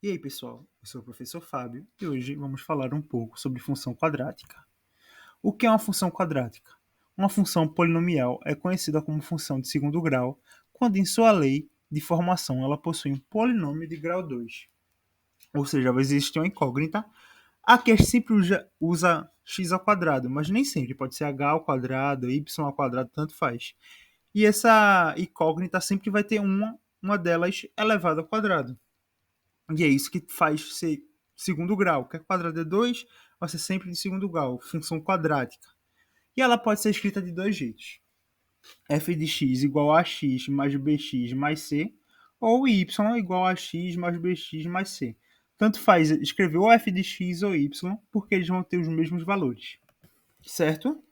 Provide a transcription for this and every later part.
E aí, pessoal? Eu sou o professor Fábio e hoje vamos falar um pouco sobre função quadrática. O que é uma função quadrática? Uma função polinomial é conhecida como função de segundo grau quando, em sua lei de formação, ela possui um polinômio de grau 2. Ou seja, vai existir uma incógnita. Aqui a gente sempre usa x ao quadrado, mas nem sempre. Pode ser h ao quadrado, y ao quadrado, tanto faz. E essa incógnita sempre vai ter uma delas elevada ao quadrado. E é isso que faz ser segundo grau. Que quadrado é 2, vai ser sempre de segundo grau, função quadrática. E ela pode ser escrita de dois jeitos. F de x igual a x mais bx mais c, ou y igual a x mais bx mais c. Tanto faz escrever ou f de x ou y, porque eles vão ter os mesmos valores. Certo?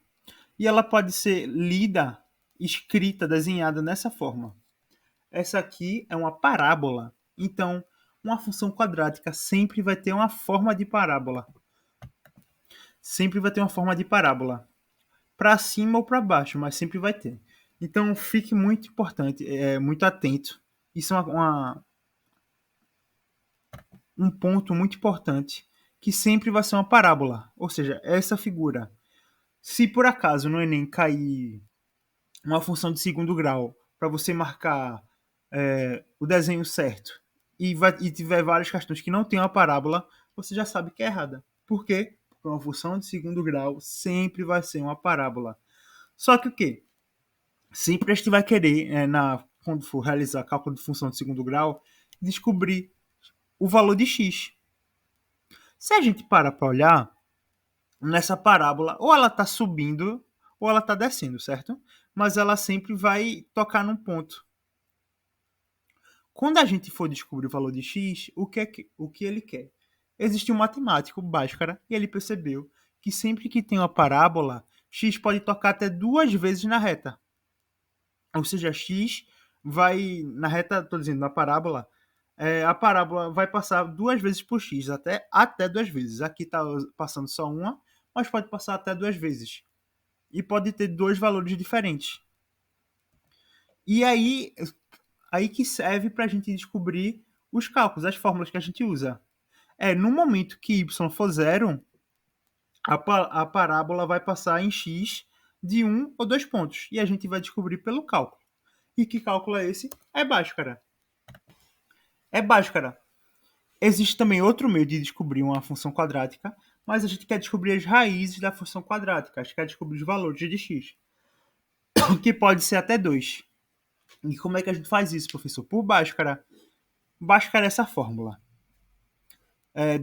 E ela pode ser lida, escrita, desenhada nessa forma. Essa aqui é uma parábola. Então, uma função quadrática sempre vai ter uma forma de parábola. Sempre vai ter uma forma de parábola. Para cima ou para baixo, mas sempre vai ter. Então, fique muito importante, muito atento. Isso é um ponto muito importante, que sempre vai ser uma parábola. Ou seja, essa figura. Se por acaso no Enem cair uma função de segundo grau para você marcar o desenho certo e tiver várias questões que não tem uma parábola, você já sabe que é errada. Por quê? Porque uma função de segundo grau sempre vai ser uma parábola. Só que o quê? Sempre a gente vai querer, quando for realizar cálculo de função de segundo grau, descobrir o valor de x. Se a gente para olhar, nessa parábola, ou ela está subindo ou ela está descendo, certo? Mas ela sempre vai tocar num ponto. Quando a gente for descobrir o valor de x, o que ele quer? Existe um matemático, Bhaskara, e ele percebeu que sempre que tem uma parábola, x pode tocar até duas vezes na reta. Ou seja, x vai, na reta, estou dizendo, na parábola, a parábola vai passar duas vezes por x, até duas vezes. Aqui está passando só uma, mas pode passar até duas vezes. E pode ter dois valores diferentes. E aí que serve para a gente descobrir os cálculos, as fórmulas que a gente usa. No momento que y for zero, a parábola vai passar em x de um ou dois pontos. E a gente vai descobrir pelo cálculo. E que cálculo é esse? É Bhaskara. É Bhaskara. Existe também outro meio de descobrir uma função quadrática, mas a gente quer descobrir as raízes da função quadrática. A gente quer descobrir os valores de x, que pode ser até 2. E como é que a gente faz isso, professor? Por Bhaskara. Bhaskara é essa fórmula.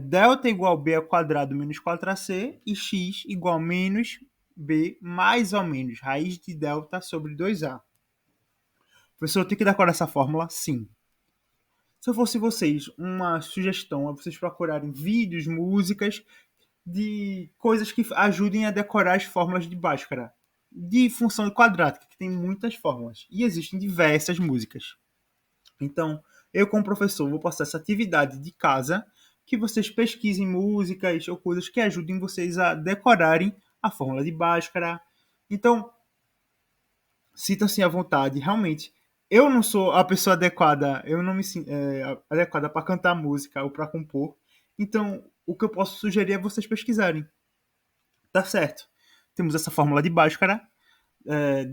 Delta igual b ao quadrado menos 4ac e x igual a menos b mais ou menos raiz de delta sobre 2a. Professor, eu tenho que decorar essa fórmula? Sim. Se eu fosse vocês, uma sugestão é vocês procurarem vídeos, músicas de coisas que ajudem a decorar as fórmulas de Bhaskara. De função quadrática, que tem muitas fórmulas. E existem diversas músicas. Então, eu como professor vou passar essa atividade de casa, que vocês pesquisem músicas ou coisas que ajudem vocês a decorarem a fórmula de Bhaskara. Então, sintam-se à vontade. Realmente, eu não sou a pessoa adequada, eu não me sinto adequada para cantar música ou para compor. Então, o que eu posso sugerir é vocês pesquisarem. Tá certo. Temos essa fórmula de Bhaskara.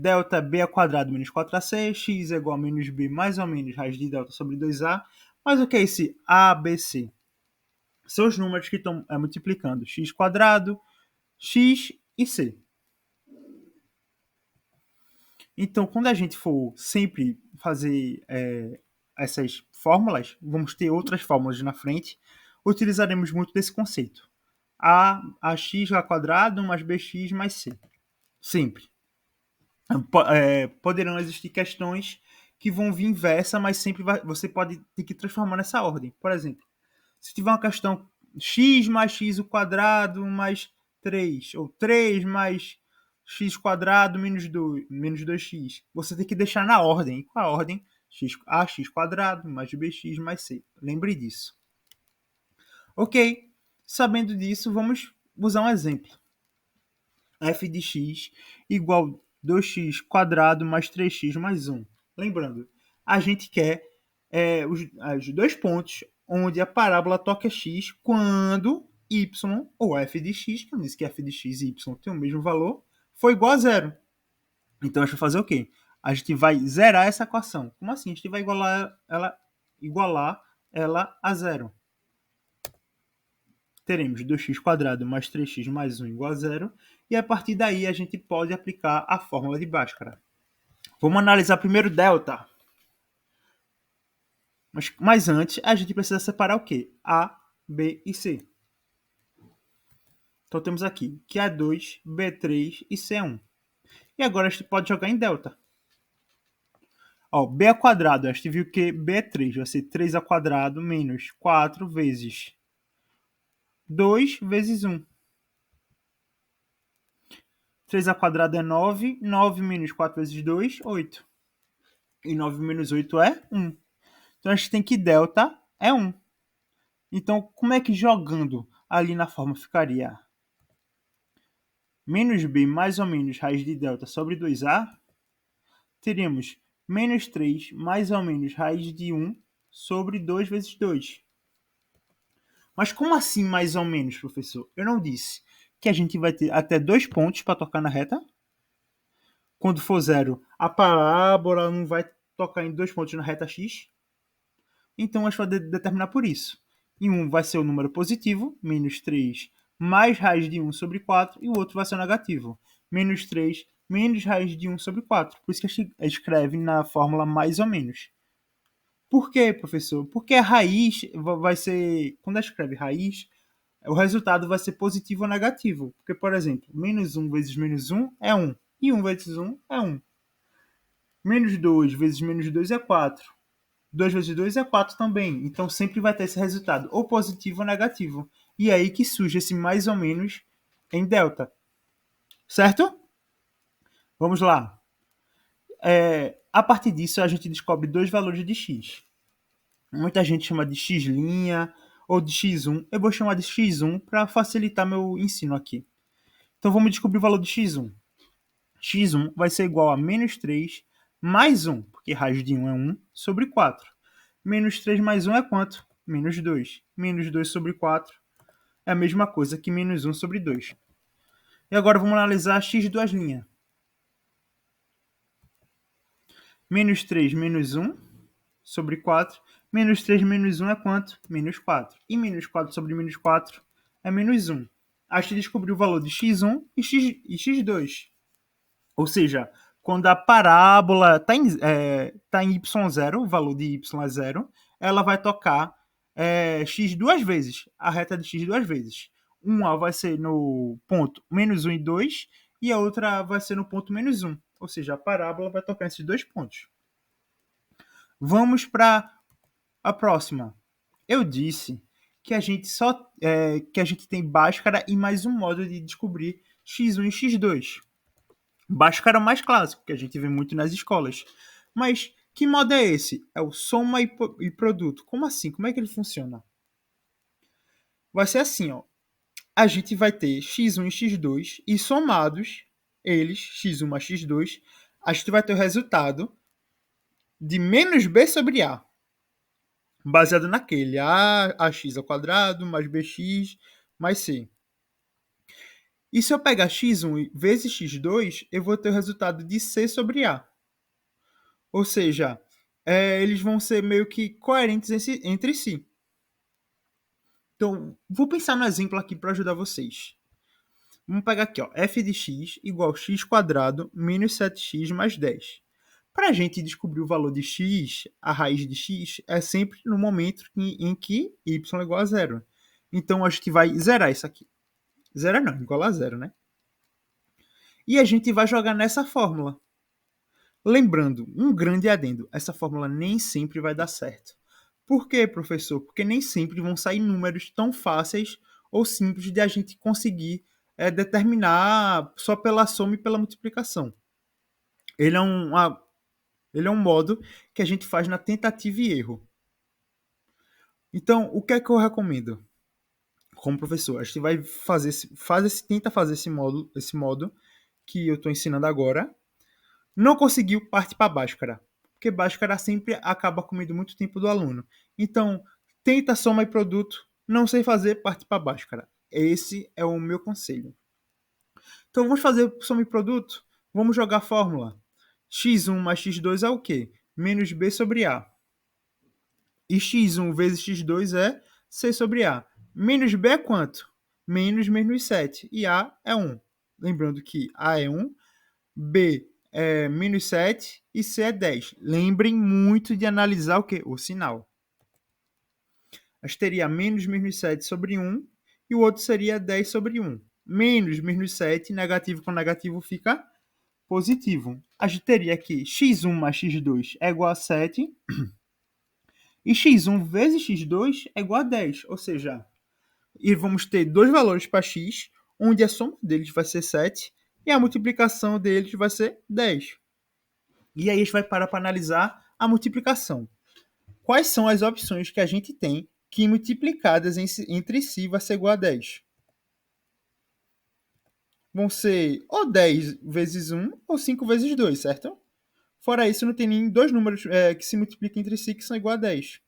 Delta b ao quadrado menos 4ac, x é igual a menos b mais ou menos raiz de delta sobre 2a. Mas o que é esse ABC? São os números que estão multiplicando x quadrado, x e c. Então, quando a gente for sempre fazer essas fórmulas, vamos ter outras fórmulas na frente, utilizaremos muito desse conceito. Ax ao quadrado mais bx mais c. Sempre. Poderão existir questões que vão vir inversa, mas sempre você pode ter que transformar nessa ordem. Por exemplo, se tiver uma questão x mais x ao quadrado mais 3, ou 3 mais x quadrado menos 2x, você tem que deixar na ordem. E qual a ordem? Ax quadrado mais bx mais c. Lembre disso. Ok, sabendo disso, vamos usar um exemplo. F de x igual 2x quadrado mais 3x mais 1. Lembrando, a gente quer os dois pontos onde a parábola toca x quando y, ou f de x, que eu disse que f de x e y tem o mesmo valor, for igual a zero. Então a gente vai fazer o quê? A gente vai zerar essa equação. Como assim? A gente vai igualar ela a zero. Teremos 2x² mais 3x mais 1 igual a zero. E a partir daí a gente pode aplicar a fórmula de Bhaskara. Vamos analisar primeiro delta. Mas antes, a gente precisa separar o quê? A, B e C. Então temos aqui que A2, B3 e C1. E agora a gente pode jogar em delta. Ó, B ao quadrado, a gente viu que B é 3, vai ser 3 ao quadrado menos 4 vezes 2 vezes 1. 3 ao quadrado é 9, 9 menos 4 vezes 2, 8. E 9 menos 8 é 1. Então a gente tem que delta é 1. Então como é que jogando ali na forma ficaria? Menos b mais ou menos raiz de delta sobre 2a, teríamos menos 3 mais ou menos raiz de 1 sobre 2 vezes 2. Mas como assim mais ou menos, professor? Eu não disse que a gente vai ter até 2 pontos para tocar na reta? Quando for zero, a parábola não vai tocar em 2 pontos na reta x? Então a gente vai determinar por isso. E um vai ser o número positivo, menos 3 mais raiz de 1 sobre 4, e o outro vai ser o negativo, menos 3 menos raiz de 1 sobre 4. Por isso que a gente escreve na fórmula mais ou menos. Por quê, professor? Porque a raiz vai ser, quando a gente escreve raiz, o resultado vai ser positivo ou negativo. Porque, por exemplo, menos 1 vezes menos 1 é 1, e 1 vezes 1 é 1. Menos 2 vezes menos 2 é 4. 2 vezes 2 é 4 também. Então sempre vai ter esse resultado, ou positivo ou negativo. E é aí que surge esse mais ou menos em delta. Certo? Vamos lá. A partir disso, a gente descobre dois valores de x. Muita gente chama de x' ou de x1. Eu vou chamar de x1 para facilitar meu ensino aqui. Então vamos descobrir o valor de x1. x1 vai ser igual a menos 3 mais 1, porque raiz de 1 é 1, sobre 4. Menos 3 mais 1 é quanto? Menos 2. Menos 2 sobre 4 é a mesma coisa que menos 1 sobre 2. E agora vamos analisar x duas linhas. Menos 3 menos 1 sobre 4. Menos 3 menos 1 é quanto? Menos 4. E menos 4 sobre menos 4 é menos 1. A gente descobriu o valor de x1 e x2. Ou seja, quando a parábola está em y0, o valor de y é 0, ela vai tocar x duas vezes, a reta de x duas vezes. Uma vai ser no ponto menos 1 e 2, e a outra vai ser no ponto menos 1. Ou seja, a parábola vai tocar esses dois pontos. Vamos para a próxima. Eu disse que a gente tem Bhaskara e mais um modo de descobrir x1 e x2. Bhaskara é o mais clássico, que a gente vê muito nas escolas. Mas que modo é esse? É o soma e produto. Como assim? Como é que ele funciona? Vai ser assim, ó. A gente vai ter x1 e x2 e somados eles, x1 mais x2, a gente vai ter o resultado de menos b sobre a. Baseado naquele ax ao quadrado mais bx mais c. E se eu pegar x1 vezes x2, eu vou ter o resultado de c sobre a. Ou seja, eles vão ser meio que coerentes entre si. Então, vou pensar no exemplo aqui para ajudar vocês. Vamos pegar aqui, ó, f de x igual a x² menos 7x mais 10. Para a gente descobrir o valor de x, a raiz de x é sempre no momento em que y é igual a zero. Então, a gente vai zerar isso aqui. Zerar não, igual a zero, né? E a gente vai jogar nessa fórmula. Lembrando, um grande adendo, essa fórmula nem sempre vai dar certo. Por quê, professor? Porque nem sempre vão sair números tão fáceis ou simples de a gente conseguir determinar só pela soma e pela multiplicação. Ele é um modo que a gente faz na tentativa e erro. Então, o que é que eu recomendo? Como professor, a gente vai tenta fazer esse modo que eu estou ensinando agora. Não conseguiu, parte para Bhaskara. Porque Bhaskara sempre acaba comendo muito tempo do aluno. Então, Tenta soma e produto. Não sei fazer, parte para baixo, cara. Esse é o meu conselho. Então vamos fazer soma e produto? Vamos jogar a fórmula. x1 mais x2 é o quê? Menos b sobre a. E x1 vezes x2 é c sobre a. Menos b é quanto? Menos 7. E a é 1. Lembrando que a é 1, b é menos 7 e c é 10. Lembrem muito de analisar o quê? O sinal. A gente teria menos 7 sobre 1 e o outro seria 10 sobre 1. Menos 7, negativo com negativo fica positivo. A gente teria aqui x1 mais x2 é igual a 7 e x1 vezes x2 é igual a 10. Ou seja, e vamos ter dois valores para x, onde a soma deles vai ser 7 e a multiplicação deles vai ser 10. E aí a gente vai parar para analisar a multiplicação. Quais são as opções que a gente tem que multiplicadas entre si vai ser igual a 10? Vão ser ou 10 vezes 1 ou 5 vezes 2, certo? Fora isso, não tem nem dois números que se multiplicam entre si que são igual a 10.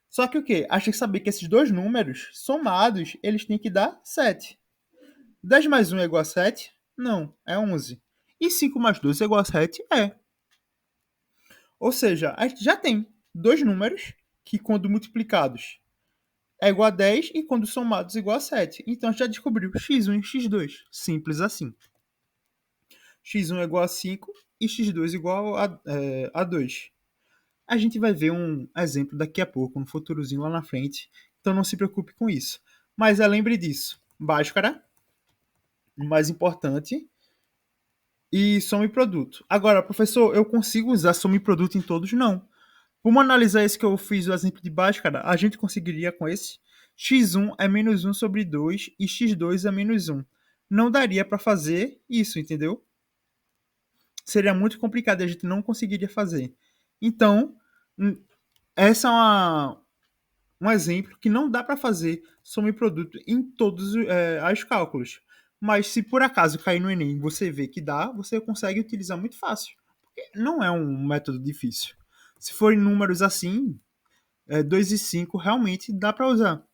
Só que o quê? A gente tem que saber que esses dois números, somados, eles têm que dar 7. 10 mais 1 é igual a 7? Não, é 11. E 5 mais 2 é igual a 7? É. Ou seja, a gente já tem dois números que, quando multiplicados, é igual a 10 e, quando somados, é igual a 7. Então, a gente já descobriu x1 e x2. Simples assim. x1 é igual a 5 e x2 é igual a 2. A gente vai ver um exemplo daqui a pouco, um futurozinho lá na frente. Então, não se preocupe com isso. Mas lembre disso. Bhaskara, o mais importante, e soma e produto. Agora, professor, eu consigo usar soma e produto em todos? Não. Vamos analisar esse que eu fiz o exemplo de Bhaskara. A gente conseguiria com esse. x1 é menos 1 sobre 2 e x2 é menos 1. Não daria para fazer isso, entendeu? Seria muito complicado e a gente não conseguiria fazer. Então, essa é um exemplo que não dá para fazer soma e produto em todos os cálculos. Mas se por acaso cair no Enem e você vê que dá, você consegue utilizar muito fácil. Porque não é um método difícil. Se forem números assim, 2 e 5 realmente dá para usar.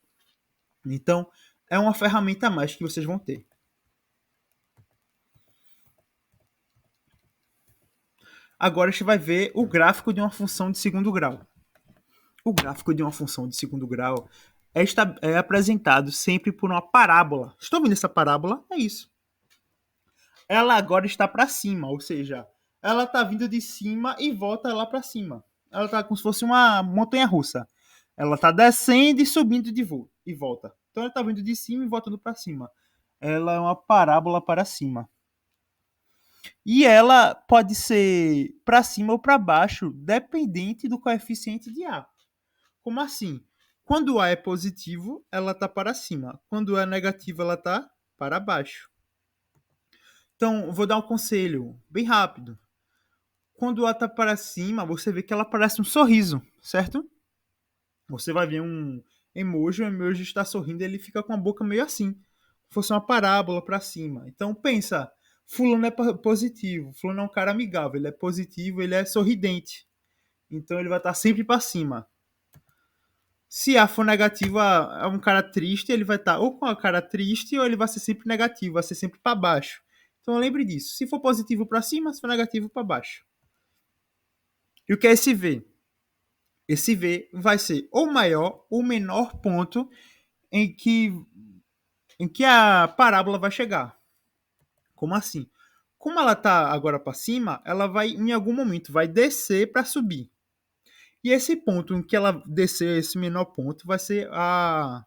Então, é uma ferramenta a mais que vocês vão ter. Agora a gente vai ver o gráfico de uma função de segundo grau. O gráfico de uma função de segundo grau é apresentado sempre por uma parábola. Estão vendo essa parábola? É isso. Ela agora está para cima, ou seja, ela está vindo de cima e volta lá para cima. Ela está como se fosse uma montanha-russa. Ela está descendo e subindo e volta. Então ela está vindo de cima e voltando para cima. Ela é uma parábola para cima. E ela pode ser para cima ou para baixo, dependente do coeficiente de A. Como assim? Quando A é positivo, ela está para cima. Quando A é negativo, ela está para baixo. Então, vou dar um conselho bem rápido. Quando A está para cima, você vê que ela parece um sorriso, certo? Você vai ver um emoji, o emoji está sorrindo, ele fica com a boca meio assim, como se fosse uma parábola para cima. Então, pensa, fulano é positivo, fulano é um cara amigável, ele é positivo, ele é sorridente. Então, ele vai estar sempre para cima. Se A for negativo, é um cara triste, ele vai estar ou com a cara triste ou ele vai ser sempre negativo, vai ser sempre para baixo. Então lembre disso. Se for positivo para cima, se for negativo para baixo. E o que é esse V? Esse V vai ser o maior ou menor ponto em que a parábola vai chegar. Como assim? Como ela está agora para cima, ela vai em algum momento vai descer para subir. E esse ponto em que ela descer, esse menor ponto, vai ser a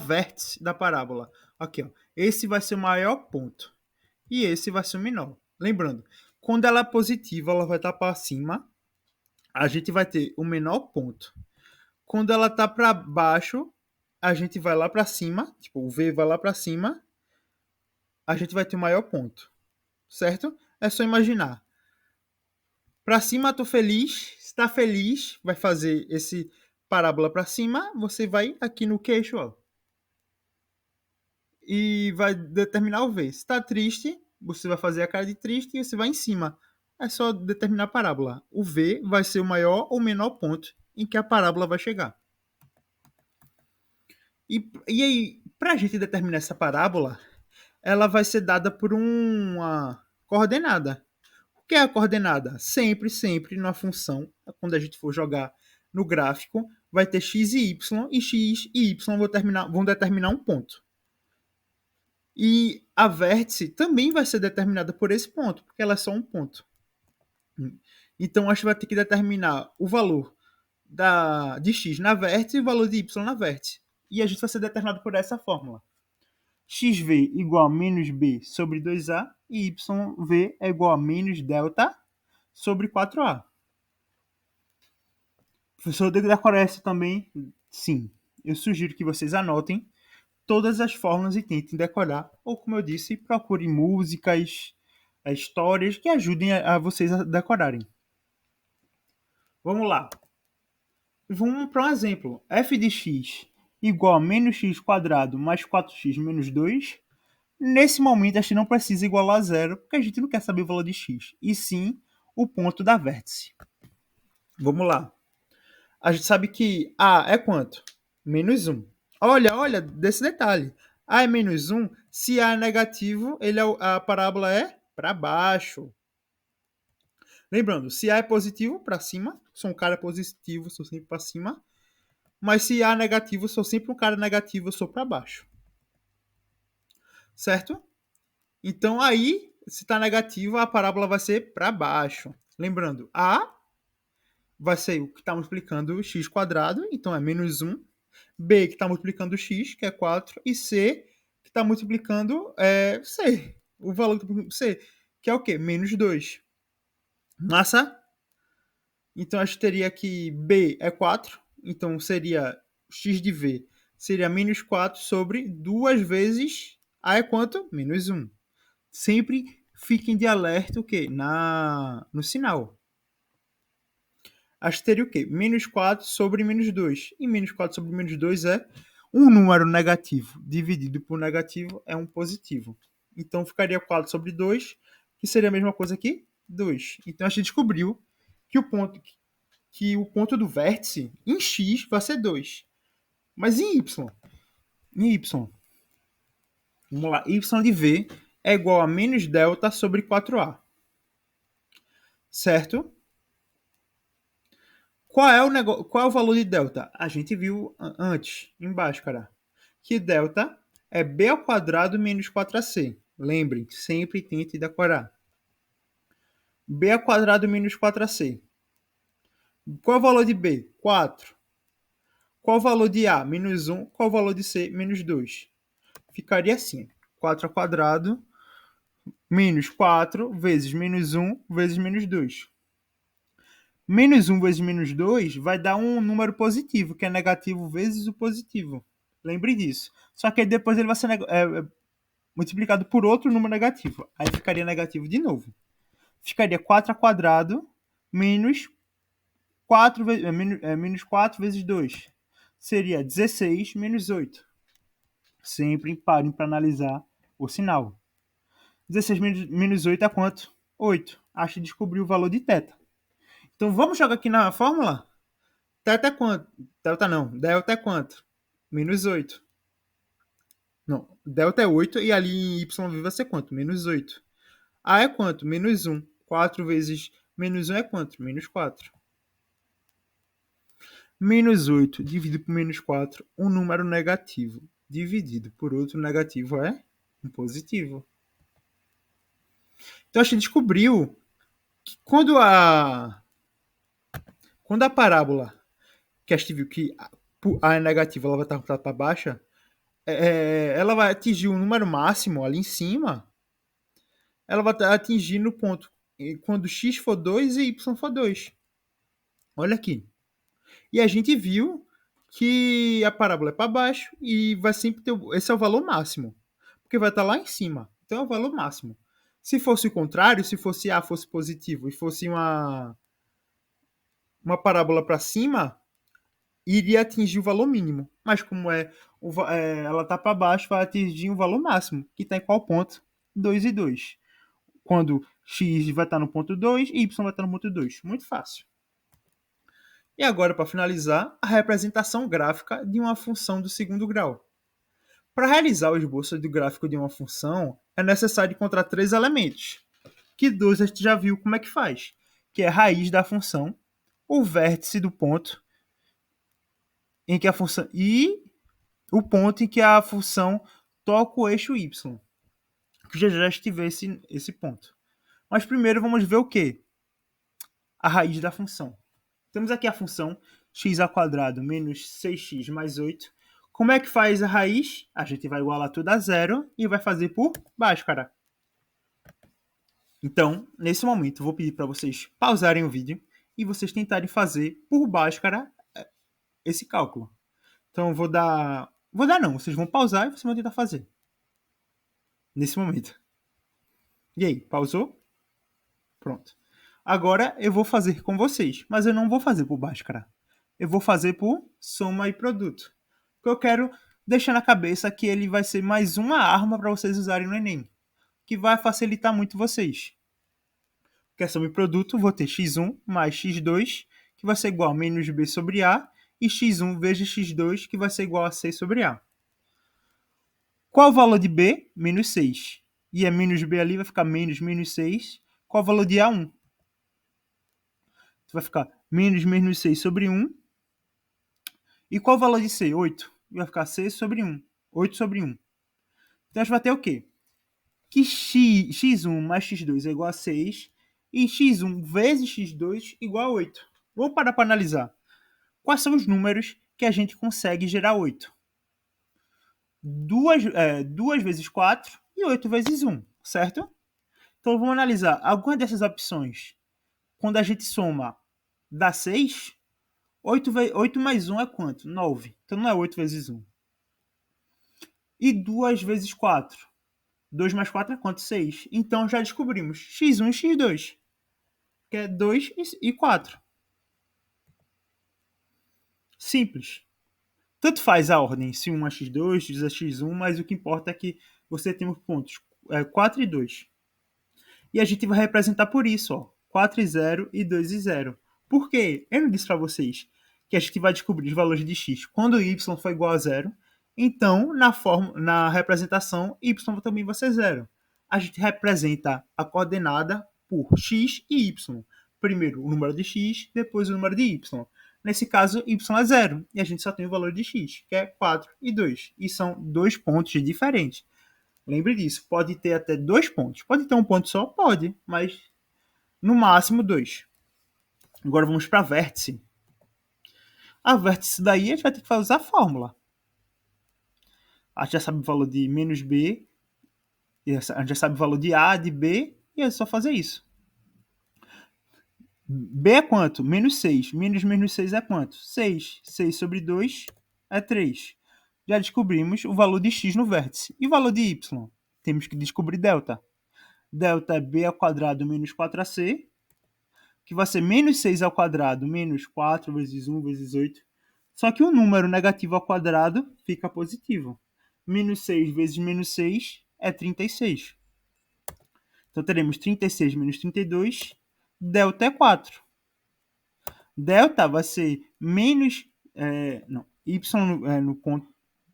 vértice da parábola. Aqui, ó. Esse vai ser o maior ponto. E esse vai ser o menor. Lembrando, quando ela é positiva, ela vai estar para cima. A gente vai ter o menor ponto. Quando ela está para baixo, a gente vai lá para cima. Tipo, o V vai lá para cima. A gente vai ter o maior ponto. Certo? É só imaginar. Para cima, tô feliz. Está feliz, vai fazer esse parábola para cima. Você vai aqui no queixo, ó. E vai determinar o V. Se está triste, você vai fazer a cara de triste e você vai em cima. é só determinar a parábola. O V vai ser o maior ou menor ponto em que a parábola vai chegar. E aí, para a gente determinar essa parábola, ela vai ser dada por uma coordenada. O que é a coordenada? Sempre numa função, quando a gente for jogar no gráfico, vai ter x e x e y vão determinar um ponto. E a vértice também vai ser determinada por esse ponto, porque ela é só um ponto. Então, a gente vai ter que determinar o valor de x na vértice e o valor de y na vértice. E a gente vai ser determinado por essa fórmula. xv igual a menos b sobre 2a e yv é igual a menos delta sobre 4a. Professor, devo decorar essa também? Sim. Eu sugiro que vocês anotem todas as fórmulas e tentem decorar. Ou, como eu disse, procurem músicas, histórias que ajudem a vocês a decorarem. Vamos lá. Vamos para um exemplo. f de x igual a menos x quadrado mais 4x menos 2. Nesse momento, a gente não precisa igualar a zero, porque a gente não quer saber o valor de x, e sim o ponto da vértice. Vamos lá. A gente sabe que a é quanto? Menos 1. Olha desse detalhe. A é menos 1, se a é negativo, a parábola é para baixo. Lembrando, se A é positivo, para cima. Sou um cara positivo, sou sempre para cima. Mas se A é negativo, sou sempre um cara negativo, eu sou para baixo. Certo? Então, aí, se está negativo, a parábola vai ser para baixo. Lembrando, A vai ser o que está multiplicando x quadrado, então é menos 1. B, que está multiplicando x, que é 4. E C, que está multiplicando C. O valor do C, que é o quê? Menos 2. Massa? Então, a gente teria que B é 4. Então, seria x de V seria menos 4 sobre 2 vezes A é quanto? Menos 1. Sempre fiquem de alerta o quê? No sinal. A gente teria o quê? Menos 4 sobre menos 2. E menos 4 sobre menos 2 é um número negativo dividido por negativo é um positivo. Então, ficaria 4 sobre 2, que seria a mesma coisa que 2. Então, a gente descobriu que o ponto do vértice em x vai ser 2. Mas em y? Em y. Vamos lá. Y de v é igual a menos delta sobre 4a. Certo? Qual é o valor de delta? A gente viu antes, embaixo, cara. Que delta é b ao quadrado menos 4ac. Lembrem, sempre tente decorar. B ao quadrado menos 4ac. Qual é o valor de b? 4. Qual o valor de a? Menos 1. Qual o valor de c? Menos 2. Ficaria assim. 4 ao quadrado menos 4 vezes menos 1 vezes menos 2. Menos 1 vezes menos 2 vai dar um número positivo, que é negativo vezes o positivo. Lembre disso. Só que depois ele vai ser multiplicado por outro número negativo. Aí ficaria negativo de novo. Ficaria 4 ao quadrado menos 4, menos 4 vezes 2. Seria 16 menos 8. Sempre parem para analisar o sinal. 16 menos 8 é quanto? 8. Acho que descobriu o valor de θ. Então vamos jogar aqui na fórmula? Θ é quanto? Delta não. Delta é quanto? Menos 8. Não. Delta é 8 e ali em y vai ser quanto? Menos 8. A é quanto? Menos 1. 4 vezes menos 1 é quanto? Menos 4. Menos 8 dividido por menos 4, um número negativo dividido por outro negativo é um positivo. Então a gente descobriu que quando a parábola, que a gente viu que a é negativa, ela vai estar voltada para baixa, ela vai atingir um número máximo ali em cima, ela vai atingir no ponto quando x for 2 e y for 2. Olha aqui. E a gente viu que a parábola é para baixo e vai sempre ter. Esse é o valor máximo. Porque vai estar lá em cima. Então é o valor máximo. Se fosse o contrário, se fosse A fosse positivo e fosse uma parábola para cima, iria atingir o valor mínimo. Mas como ela está para baixo, vai atingir o valor máximo. Que está em qual ponto? 2 e 2. quando x vai estar no ponto 2 e y vai estar no ponto 2. Muito fácil. E agora, para finalizar, a representação gráfica de uma função do segundo grau. Para realizar o esboço do gráfico de uma função, é necessário encontrar três elementos, que dois a gente já viu como é que faz, que é a raiz da função, o vértice do ponto em que a função e o ponto em que a função toca o eixo y, que já estive esse ponto. Mas primeiro vamos ver o quê? A raiz da função. Temos aqui a função x² menos 6x mais 8. Como é que faz a raiz? A gente vai igualar tudo a zero e vai fazer por Bhaskara. Então, nesse momento, eu vou pedir para vocês pausarem o vídeo e vocês tentarem fazer por Bhaskara esse cálculo. Então, vou dar não, vocês vão pausar e vocês vão tentar fazer. Nesse momento. E aí, pausou? Pronto. Agora eu vou fazer com vocês, mas eu não vou fazer por Bhaskara. Eu vou fazer por soma e produto. Porque eu quero deixar na cabeça que ele vai ser mais uma arma para vocês usarem no Enem, que vai facilitar muito vocês. Porque é soma e produto, vou ter x1 mais x2, que vai ser igual a menos b sobre a, e x1 vezes x2, que vai ser igual a c sobre a. Qual o valor de b? Menos 6. E é menos b ali, vai ficar menos 6. Qual o valor de a1? Vai ficar menos 6 sobre 1. E qual o valor de C? 8. Vai ficar C sobre 1. 8 sobre 1. Então a gente vai ter o quê? Que x1 mais x2 é igual a 6 e x1 vezes x2 igual a 8. Vamos parar para analisar. Quais são os números que a gente consegue gerar 8? 2 vezes 4 e 8 vezes 1, certo? Então vamos analisar algumas dessas opções. Quando a gente soma, dá 6. 8 mais 1 é quanto? 9. Então não é 8 vezes 1. E 2 vezes 4. 2 mais 4 é quanto? 6. Então já descobrimos x1 e x2, que é 2 e 4. Simples. Tanto faz a ordem, se 1 é x2, x é x1, mas o que importa é que você tem os pontos 4 e 2. E a gente vai representar por isso, ó, 4 e 0 e 2 e 0. Por quê? Eu não disse para vocês que a gente vai descobrir os valores de x quando y for igual a 0. Então, na representação, y também vai ser 0. A gente representa a coordenada por x e y. Primeiro o número de x, depois o número de y. Nesse caso, y é 0. E a gente só tem o valor de x, que é 4 e 2. E são dois pontos diferentes. Lembre disso, pode ter até 2 pontos. Pode ter um ponto só? Pode, mas no máximo 2. Agora vamos para vértice. A vértice daí a gente vai ter que usar a fórmula. A gente já sabe o valor de menos b, a gente já sabe o valor de a, de b, e é só fazer isso. B é quanto? Menos 6. Menos 6 é quanto? 6. 6 sobre 2 é 3. Já descobrimos o valor de x no vértice. E o valor de y? Temos que descobrir delta. Delta é b ao quadrado menos 4ac, que vai ser menos 6 ao quadrado menos 4 vezes 1 vezes 8. Só que o número negativo ao quadrado fica positivo. Menos 6 vezes menos 6 é 36. Então teremos 36 menos 32, delta é 4. Delta vai ser menos... y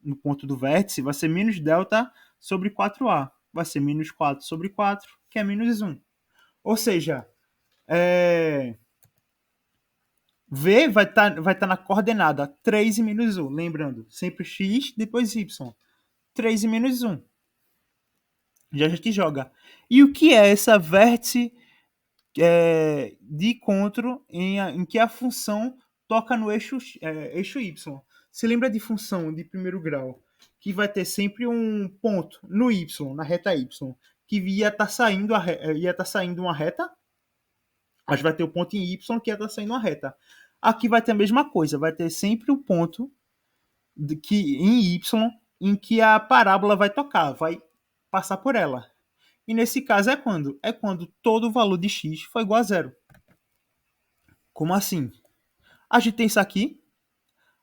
no ponto do vértice vai ser menos delta sobre 4a. Vai ser menos 4 sobre 4, que é menos 1. Ou seja, V vai tá na coordenada 3 e menos 1. Lembrando, sempre x, depois y. 3 e menos 1. Já a gente joga. E o que é essa vértice de encontro em que a função toca no eixo y? Você lembra de função de primeiro grau, que vai ter sempre um ponto no y, na reta y, que ia estar saindo uma reta? A gente vai ter o ponto em y que ia estar saindo uma reta. Aqui vai ter a mesma coisa, vai ter sempre um ponto em y em que a parábola vai tocar, vai passar por ela. E nesse caso é quando? É quando todo o valor de x for igual a zero. Como assim? A gente tem isso aqui,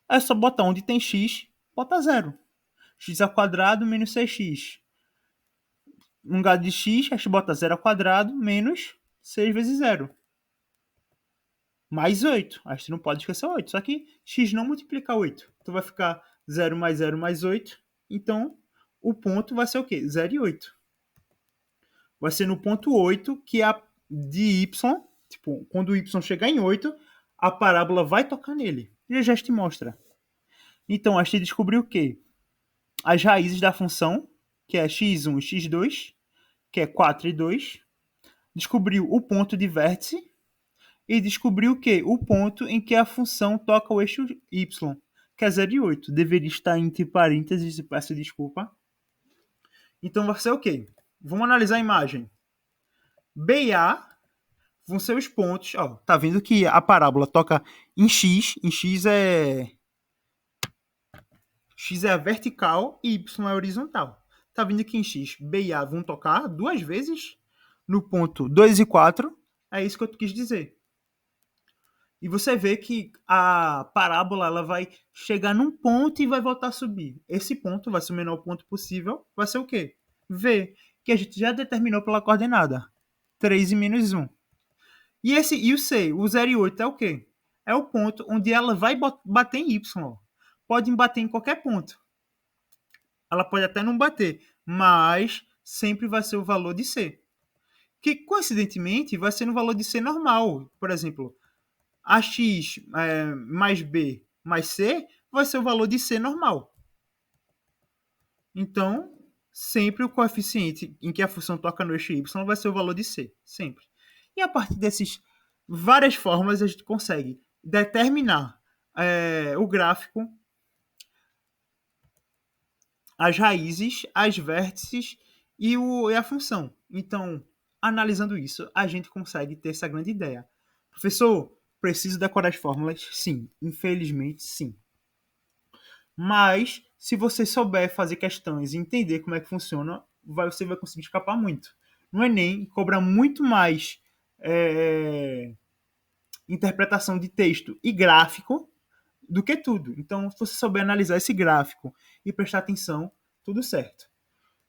é só botar onde tem x, bota zero. X² menos 6x. No lugar de x, a gente bota 0 ao quadrado menos 6 vezes 0. Mais 8. A gente não pode esquecer 8. Só que x não multiplica 8. Então vai ficar 0 mais 8. Então o ponto vai ser o quê? 0 e 8. Vai ser no ponto 8 que a de y, tipo, quando o y chegar em 8, a parábola vai tocar nele. E já te mostra. Então a gente descobriu o quê? As raízes da função, que é x1 e x2, que é 4 e 2. Descobriu o ponto de vértice e descobriu o quê? O ponto em que a função toca o eixo y, que é 0 e 8. Deveria estar entre parênteses, peço desculpa. Então vai ser o quê? Vamos analisar a imagem. B e A vão ser os pontos. Ó, tá vendo que a parábola toca em x é a vertical e y é a horizontal. Tá vendo que em x, B e A vão tocar duas vezes no ponto 2 e 4. É isso que eu quis dizer. E você vê que a parábola ela vai chegar num ponto e vai voltar a subir. Esse ponto vai ser o menor ponto possível. Vai ser o quê? V, que a gente já determinou pela coordenada. 3 e menos 1. E o C, o 0 e 8 é o quê? É o ponto onde ela vai bater em Y. Pode bater em qualquer ponto. Ela pode até não bater, mas sempre vai ser o valor de C. Que, coincidentemente, vai ser no valor de C normal. Por exemplo, ax mais b mais c vai ser o valor de c normal. Então, sempre o coeficiente em que a função toca no eixo y vai ser o valor de c, sempre. E a partir dessas várias fórmulas, a gente consegue determinar o gráfico, as raízes, as vértices e a função. Então, analisando isso, a gente consegue ter essa grande ideia. Professor, preciso decorar as fórmulas? Sim, infelizmente sim. Mas, se você souber fazer questões e entender como é que funciona, você vai conseguir escapar muito. No Enem, cobra muito mais interpretação de texto e gráfico do que tudo. Então, se você souber analisar esse gráfico e prestar atenção, tudo certo.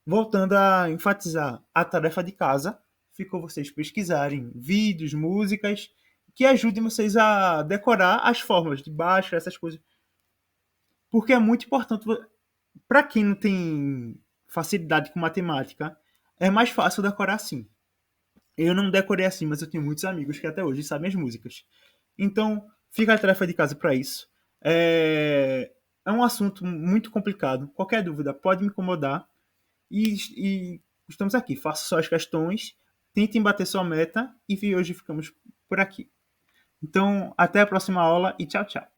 Voltando a enfatizar a tarefa de casa, ficou vocês pesquisarem vídeos, músicas, que ajudem vocês a decorar as fórmulas de Bhaskara, essas coisas. Porque é muito importante, para quem não tem facilidade com matemática, é mais fácil decorar assim. Eu não decorei assim, mas eu tenho muitos amigos que até hoje sabem as músicas. Então, fica a tarefa de casa para isso. É um assunto muito complicado. Qualquer dúvida pode me incomodar. E estamos aqui. Faça só as questões, tentem bater sua meta e hoje ficamos por aqui. Então, até a próxima aula e tchau, tchau.